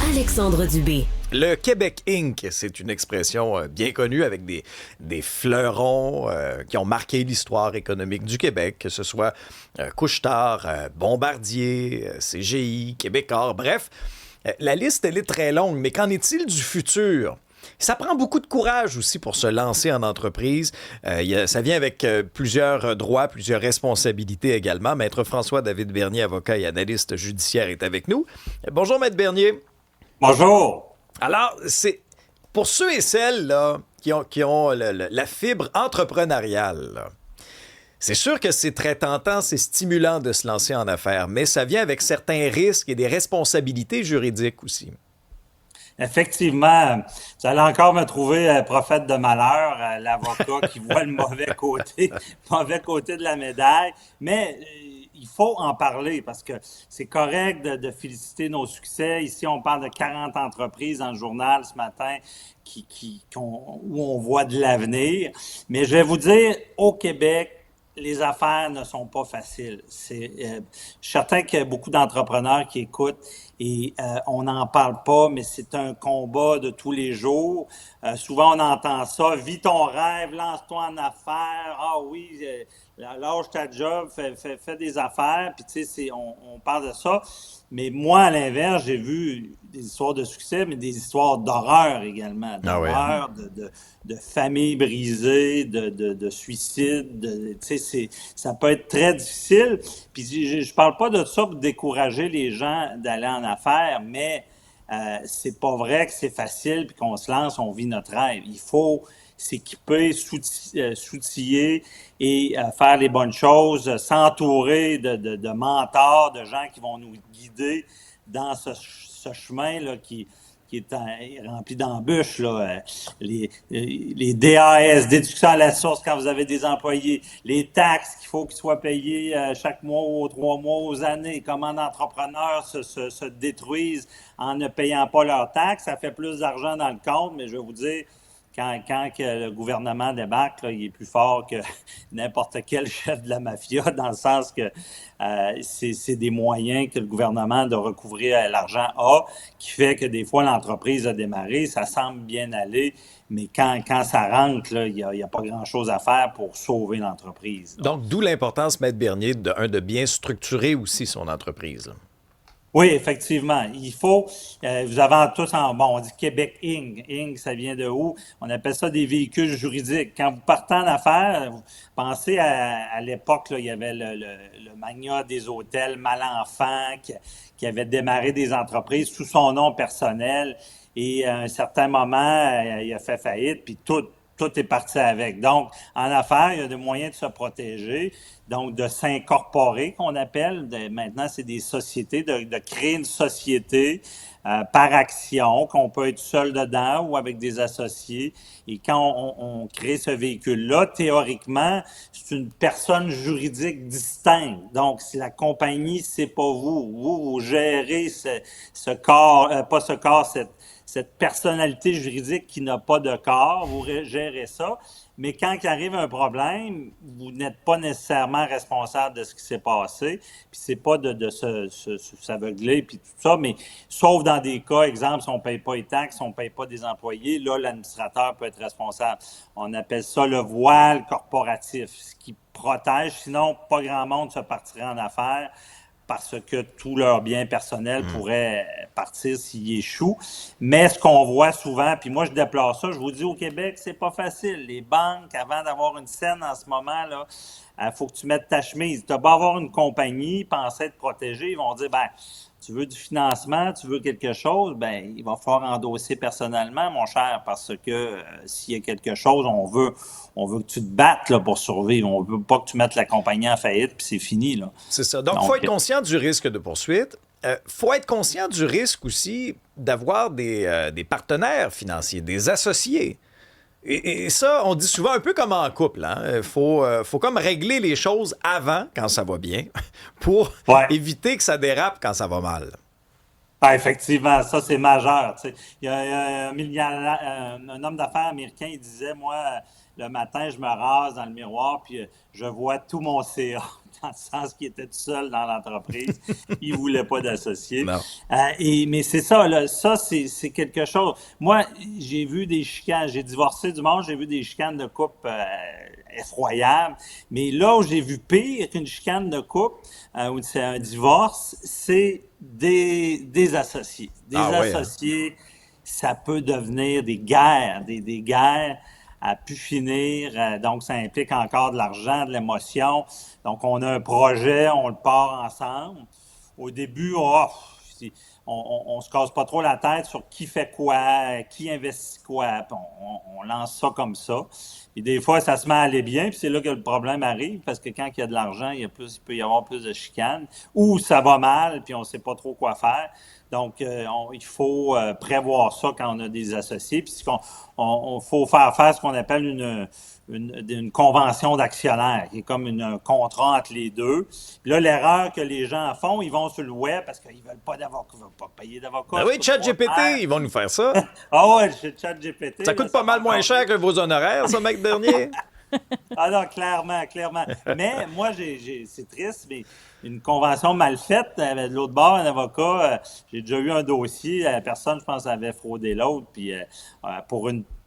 Alexandre Dubé. Le Québec Inc., c'est une expression bien connue avec des fleurons qui ont marqué l'histoire économique du Québec, que ce soit Couche-Tard, Bombardier, CGI, Québecor, bref. La liste, elle est très longue, mais qu'en est-il du futur? Ça prend beaucoup de courage aussi pour se lancer en entreprise. Ça vient avec plusieurs droits, plusieurs responsabilités également. Maître François-David Bernier, avocat et analyste judiciaire, est avec nous. Bonjour, Maître Bernier. Bonjour. Alors, c'est pour ceux et celles là, qui ont la fibre entrepreneuriale, là, c'est sûr que c'est très tentant, c'est stimulant de se lancer en affaires, mais ça vient avec certains risques et des responsabilités juridiques aussi. Effectivement, vous allez encore me trouver prophète de malheur, l'avocat qui voit le mauvais côté de la médaille. Mais il faut en parler parce que c'est correct de féliciter nos succès. Ici, on parle de 40 entreprises dans le journal ce matin où on voit de l'avenir. Mais je vais vous dire, au Québec, les affaires ne sont pas faciles. Je suis certain qu'il y a beaucoup d'entrepreneurs qui écoutent et on n'en parle pas, mais c'est un combat de tous les jours. Souvent, on entend ça. Vis ton rêve, lance-toi en affaires. Ah oui, lâche ta job, fais des affaires. Puis tu sais, on parle de ça. Mais moi, à l'inverse, j'ai vu des histoires de succès, mais des histoires d'horreur également. Ah oui. D'horreur, de familles brisées, de suicides. Tu sais, ça peut être très difficile. Puis je parle pas de ça pour décourager les gens d'aller en affaires, mais c'est pas vrai que c'est facile puis qu'on se lance, on vit notre rêve. Il faut s'équiper, s'outiller et faire les bonnes choses, s'entourer de mentors, de gens qui vont nous guider dans ce chemin-là qui est rempli d'embûches, là. Les DAS, déduction à la source quand vous avez des employés, les taxes qu'il faut qu'ils soient payés chaque mois ou 3 mois, aux années, comment d'entrepreneurs se détruisent en ne payant pas leurs taxes, ça fait plus d'argent dans le compte, mais je vais vous dire, quand que le gouvernement débarque, là, il est plus fort que n'importe quel chef de la mafia, dans le sens que c'est des moyens que le gouvernement de recouvrir l'argent a, qui fait que des fois, l'entreprise a démarré, ça semble bien aller, mais quand ça rentre, là, il y a pas grand-chose à faire pour sauver l'entreprise. Donc, d'où l'importance, Maître Bernier, de bien structurer aussi son entreprise, là. Oui, effectivement. Il faut, vous avez tous on dit Québec Inc. Inc., ça vient de où? On appelle ça des véhicules juridiques. Quand vous partez en affaires, vous pensez à l'époque, là, il y avait le magnat des hôtels Malenfant qui avait démarré des entreprises sous son nom personnel et à un certain moment, il a fait faillite, puis tout est parti avec. Donc, en affaires, il y a des moyens de se protéger, donc de s'incorporer, qu'on appelle. Maintenant, c'est des sociétés, de créer une société par action, qu'on peut être seul dedans ou avec des associés. Et quand on crée ce véhicule-là, théoriquement, c'est une personne juridique distincte. Donc, si la compagnie, c'est pas vous gérez ce corps, pas ce corps, cette personnalité juridique qui n'a pas de corps, vous gérez ça, mais quand il arrive un problème, vous n'êtes pas nécessairement responsable de ce qui s'est passé, puis c'est pas de s'aveugler, puis tout ça, mais sauf dans des cas, exemple, si on ne paye pas les taxes, si on ne paye pas des employés, là, l'administrateur peut être responsable. On appelle ça le voile corporatif, ce qui protège, sinon pas grand monde se partirait en affaires, parce que tous leurs biens personnels pourraient partir s'ils échouent. Mais ce qu'on voit souvent, puis moi je déplore ça, je vous dis au Québec, c'est pas facile. Les banques, avant d'avoir une scène en ce moment, là, faut que tu mettes ta chemise. Tu vas pas avoir une compagnie, penser être protégé, ils vont dire, ben, tu veux du financement, tu veux quelque chose, ben, il va falloir endosser personnellement, mon cher, parce que s'il y a quelque chose, on veut que tu te battes là, pour survivre. On veut pas que tu mettes la compagnie en faillite, puis c'est fini, là. C'est ça. Donc, il faut être conscient du risque de poursuite. Faut être conscient du risque aussi d'avoir des partenaires financiers, des associés. Et ça, on dit souvent un peu comme en couple. Hein? Faut comme régler les choses avant, quand ça va bien, pour éviter que ça dérape quand ça va mal. Ah, effectivement, ça c'est majeur. Tu sais. Il y a un homme d'affaires américain, il disait, moi, le matin, je me rase dans le miroir, puis je vois tout mon CA. dans le sens qu'il était tout seul dans l'entreprise. Il ne voulait pas d'associés. Non. Mais c'est ça, là, ça, c'est quelque chose. Moi, j'ai vu des chicanes, j'ai divorcé du monde, j'ai vu des chicanes de couple effroyables. Mais là où j'ai vu pire qu'une chicane de couple, où c'est un divorce, c'est des associés. Des associés, ça peut devenir des guerres, des guerres à pu finir. Donc, ça implique encore de l'argent, de l'émotion. Donc, on a un projet, on le part ensemble. Au début, on se casse pas trop la tête sur qui fait quoi, qui investit quoi. On lance ça comme ça. Et des fois, ça se met à aller bien, puis c'est là que le problème arrive, parce que quand il y a de l'argent, il peut y avoir plus de chicanes, ou ça va mal, puis on ne sait pas trop quoi faire. Donc, il faut prévoir ça quand on a des associés, puis on faut faire ce qu'on appelle une convention d'actionnaires, qui est comme un contrat entre les deux. Puis là, l'erreur que les gens font, ils vont sur le web parce qu'ils ne veulent pas d'avocat, ils ne veulent pas payer d'avocat. Ben oui, ChatGPT, ils vont nous faire ça. Ah ouais, ChatGPT. Ça coûte pas mal moins cher que vos honoraires, ça, mec dernier. Ah non, clairement. Mais moi, c'est triste, mais une convention mal faite, de l'autre bord, un avocat, j'ai déjà eu un dossier, la personne, je pense, avait fraudé l'autre, puis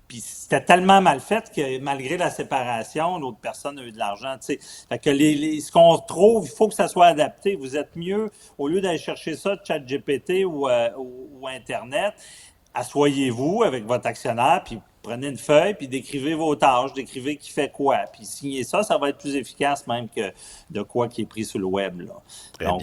puis c'était tellement mal fait que malgré la séparation, l'autre personne a eu de l'argent, tu sais. Fait que ce qu'on trouve, il faut que ça soit adapté. Vous êtes mieux, au lieu d'aller chercher ça de ChatGPT ou Internet, asseyez-vous avec votre actionnaire, puis prenez une feuille, puis décrivez vos tâches, décrivez qui fait quoi. Puis signez ça, ça va être plus efficace même que de quoi qui est pris sur le web, là. Donc,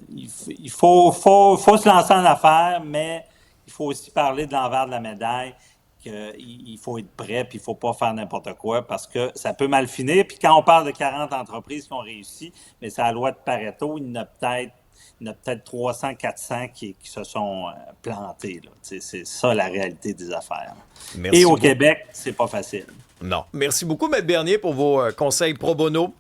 il faut se lancer en affaires, mais il faut aussi parler de l'envers de la médaille, qu'il faut être prêt, puis il ne faut pas faire n'importe quoi parce que ça peut mal finir. Puis quand on parle de 40 entreprises qui ont réussi, mais c'est la loi de Pareto, il y en a peut-être 300, 400 qui se sont plantés. Là. C'est ça la réalité des affaires. Merci Et au beaucoup. Québec, c'est pas facile. Non. Merci beaucoup, Maître Bernier, pour vos conseils pro bono.